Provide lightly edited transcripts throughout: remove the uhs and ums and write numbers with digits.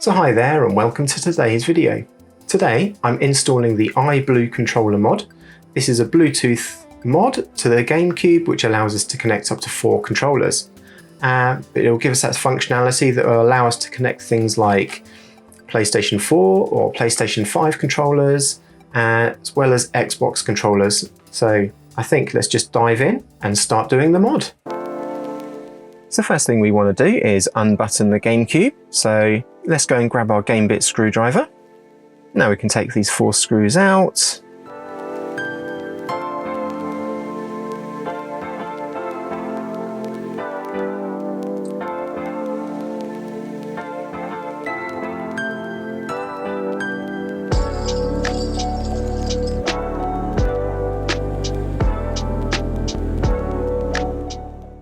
So hi there and welcome to today's video. Today I'm installing the iBlueController mod. This is a Bluetooth mod to the GameCube which allows us to connect up to 4 controllers. It will give us that functionality that will allow us to connect things like PlayStation 4 or PlayStation 5 controllers as well as Xbox controllers. So I think let's just dive in and start doing the mod. So first thing we want to do is unbutton the GameCube. So let's go and grab our game bit screwdriver. Now we can take these 4 screws out.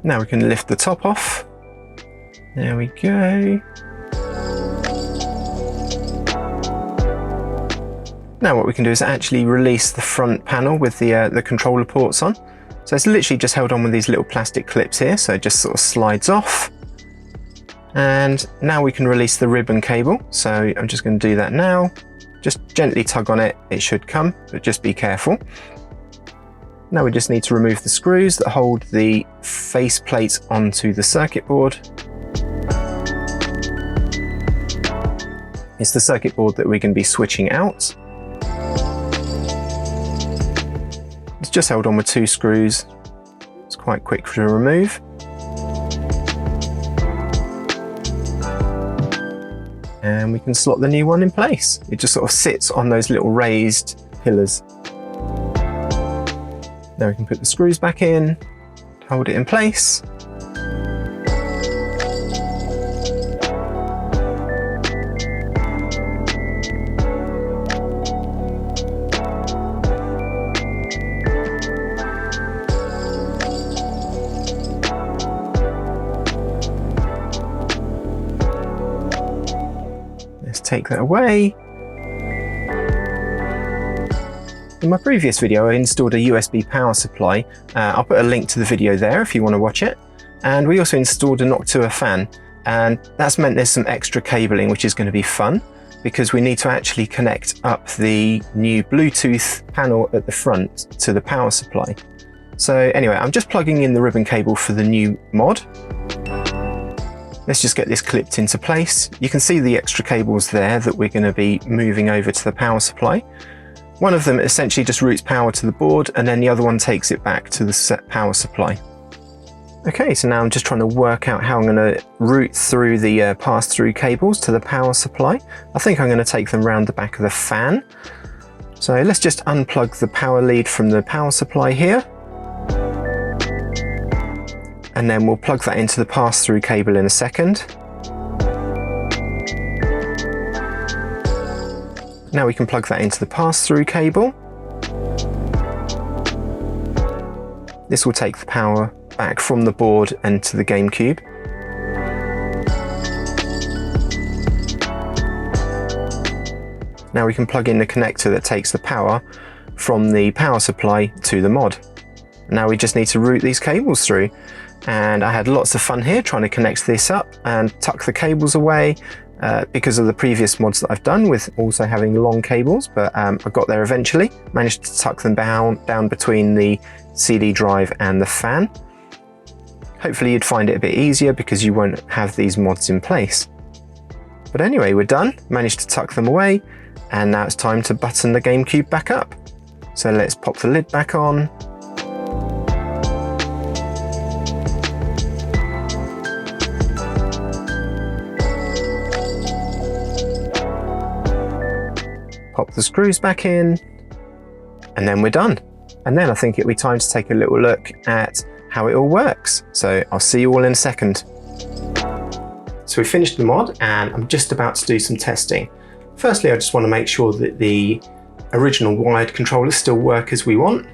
Now we can lift the top off. There we go. Now what we can do is actually release the front panel with the controller ports on. So it's literally just held on with these little plastic clips here, so it just sort of slides off. And now we can release the ribbon cable. So I'm just going to do that now. Just gently tug on it, it should come, but just be careful. Now we just need to remove the screws that hold the face plate onto the circuit board. It's the circuit board that we're going to be switching out. It's just held on with 2 screws. It's quite quick to remove. And we can slot the new one in place. It just sort of sits on those little raised pillars. Now we can put the screws back in, hold it in place. Let's take that away. In my previous video, I installed a USB power supply. I'll put a link to the video there if you want to watch it. And we also installed a Noctua fan, and that's meant there's some extra cabling, which is going to be fun because we need to actually connect up the new Bluetooth panel at the front to the power supply. So anyway, I'm just plugging in the ribbon cable for the new mod. Let's just get this clipped into place. You can see the extra cables there that we're going to be moving over to the power supply. One of them essentially just routes power to the board, and then the other one takes it back to the set power supply. Okay, so now I'm just trying to work out how I'm going to route through the pass-through cables to the power supply. I think I'm going to take them around the back of the fan. So let's just unplug the power lead from the power supply here. And then we'll plug that into the pass-through cable in a second. Now we can plug that into the pass-through cable. This will take the power back from the board and to the GameCube. Now we can plug in the connector that takes the power from the power supply to the mod. Now we just need to route these cables through. And I had lots of fun here trying to connect this up and tuck the cables away. Because of the previous mods that I've done with also having long cables, but I got there eventually, managed to tuck them down between the CD drive and the fan. Hopefully you'd find it a bit easier because you won't have these mods in place. But anyway, we're done, managed to tuck them away, and now it's time to button the GameCube back up. So let's pop the lid back on. Pop the screws back in, and then we're done. And then I think it'll be time to take a little look at how it all works. So I'll see you all in a second. So we finished the mod and I'm just about to do some testing. Firstly, I just want to make sure that the original wired controllers still work as we want.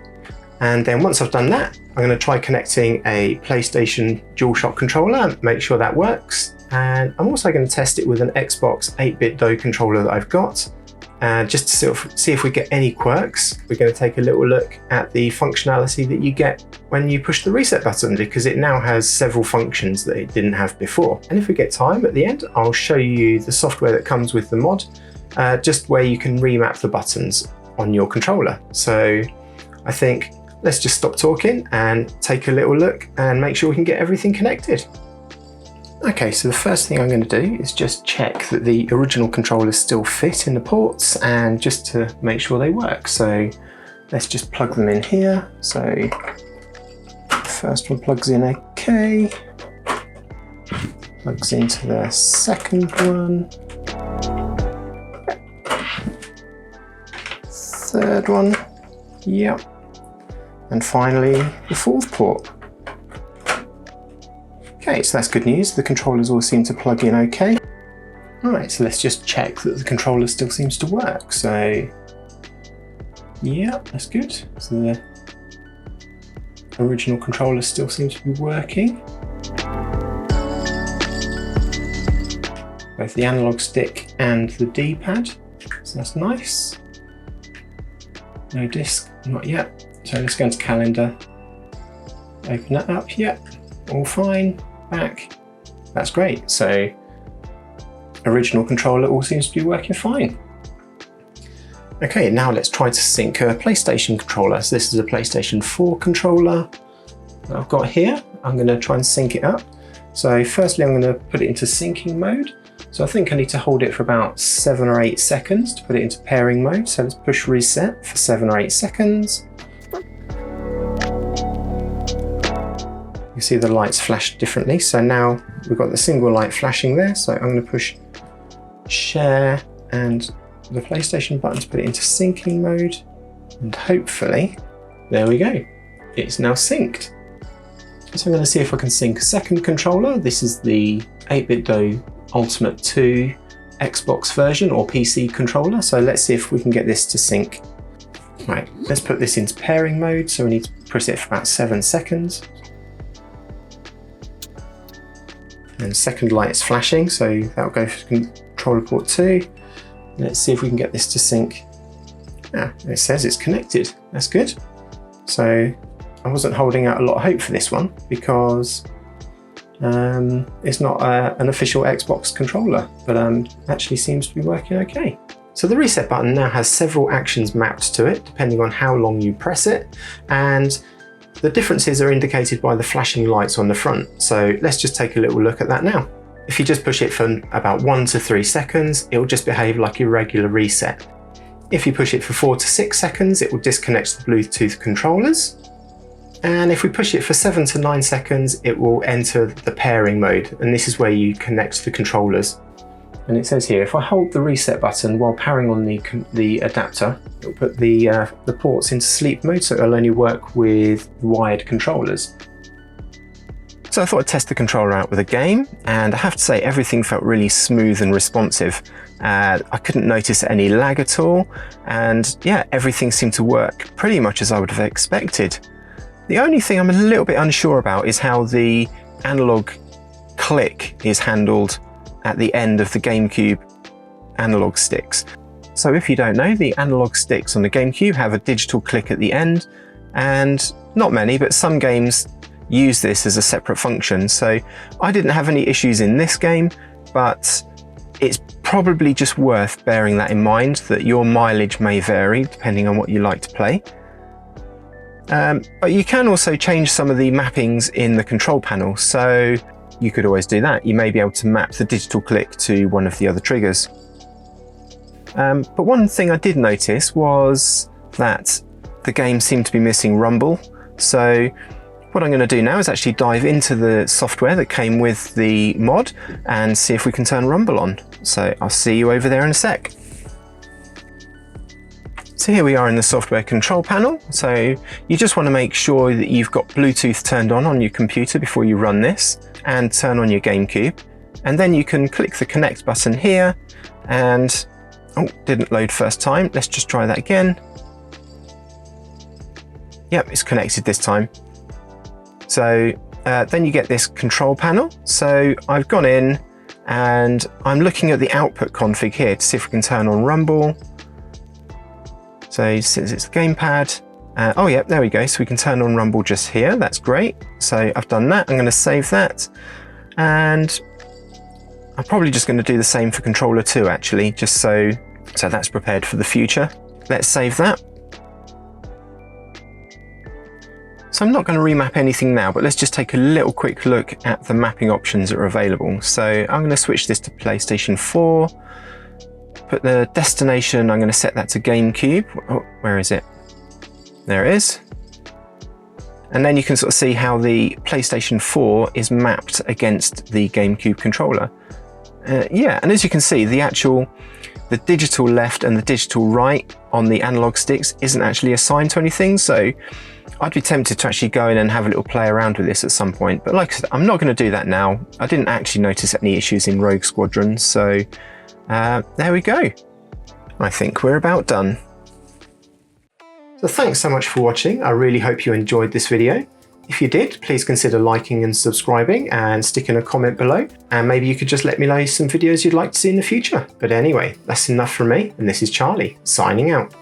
And then once I've done that, I'm going to try connecting a PlayStation DualShock controller and make sure that works. And I'm also going to test it with an Xbox 8-bit DOE controller that I've got. just to sort of see if we get any quirks. We're going to take a little look at the functionality that you get when you push the reset button, because it now has several functions that it didn't have before. And if we get time at the end, I'll show you the software that comes with the mod, just where you can remap the buttons on your controller. So I think let's just stop talking and take a little look and make sure we can get everything connected. Okay, so the first thing I'm going to do is just check that the original controllers still fit in the ports, and just to make sure they work. So let's just plug them in here. So the first one plugs in okay, plugs into the second one, third one, yep, and finally the fourth port. Okay, so that's good news. The controllers all seem to plug in okay. Alright, so let's just check that the controller still seems to work. So, yeah, that's good. So the original controller still seems to be working. Both the analog stick and the D-pad, so that's nice. No disc, not yet. So let's go into calendar, open that up, yep, all fine. Back, that's great. So original controller all seems to be working fine. Okay, now let's try to sync a PlayStation controller. So this is a PlayStation 4 controller that I've got here. I'm going to try and sync it up. So firstly I'm going to put it into syncing mode. So I think I need to hold it for about 7 or 8 seconds to put it into pairing mode. So let's push reset for 7 or 8 seconds. You see the lights flash differently. So now we've got the single light flashing there. So I'm going to push share and the PlayStation button to put it into syncing mode. And hopefully, there we go. It's now synced. So I'm going to see if I can sync a second controller. This is the 8BitDo Ultimate 2 Xbox version or PC controller. So let's see if we can get this to sync. Right, let's put this into pairing mode. So we need to press it for about 7 seconds. And second light is flashing, so that'll go for controller port 2. Let's see if we can get this to sync. It says it's connected. That's good. So I wasn't holding out a lot of hope for this one because it's not an official Xbox controller, but actually seems to be working okay. So the reset button now has several actions mapped to it, depending on how long you press it, and the differences are indicated by the flashing lights on the front. So let's just take a little look at that now. If you just push it for about 1 to 3 seconds, it will just behave like a regular reset. If you push it for 4 to 6 seconds, it will disconnect the Bluetooth controllers. And if we push it for 7 to 9 seconds, it will enter the pairing mode. And this is where you connect the controllers. And it says here, if I hold the reset button while powering on the adapter, it'll put the ports into sleep mode, so it'll only work with wired controllers. So I thought I'd test the controller out with a game, and I have to say everything felt really smooth and responsive. I couldn't notice any lag at all, and yeah, everything seemed to work pretty much as I would have expected. The only thing I'm a little bit unsure about is how the analog click is handled at the end of the GameCube analog sticks. So if you don't know, the analog sticks on the GameCube have a digital click at the end, and not many, but some games use this as a separate function. So I didn't have any issues in this game, but it's probably just worth bearing that in mind, that your mileage may vary depending on what you like to play. But you can also change some of the mappings in the control panel. So you could always do that. You may be able to map the digital click to one of the other triggers. But one thing I did notice was that the game seemed to be missing rumble. So what I'm going to do now is actually dive into the software that came with the mod and see if we can turn rumble on. So I'll see you over there in a sec. So here we are in the software control panel. So you just want to make sure that you've got Bluetooth turned on your computer before you run this, and turn on your GameCube. And then you can click the connect button here, and oh, didn't load first time. Let's just try that again. Yep, it's connected this time. So then you get this control panel. So I've gone in and I'm looking at the output config here to see if we can turn on rumble. So since it's a gamepad, oh yeah, there we go. So we can turn on Rumble just here. That's great. So I've done that. I'm going to save that. And I'm probably just going to do the same for controller 2 actually, just so that's prepared for the future. Let's save that. So I'm not going to remap anything now, but let's just take a little quick look at the mapping options that are available. So I'm going to switch this to PlayStation 4, put the destination, I'm going to set that to GameCube. Oh, where is it? There it is. And then you can sort of see how the PlayStation 4 is mapped against the GameCube controller. Yeah, and as you can see, the digital left and the digital right on the analog sticks isn't actually assigned to anything. So I'd be tempted to actually go in and have a little play around with this at some point. But like I said, I'm not going to do that now. I didn't actually notice any issues in Rogue Squadron. So there we go. I think we're about done. So thanks so much for watching. I really hope you enjoyed this video. If you did, please consider liking and subscribing and sticking a comment below. And maybe you could just let me know some videos you'd like to see in the future. But anyway, that's enough from me. And this is Charlie, signing out.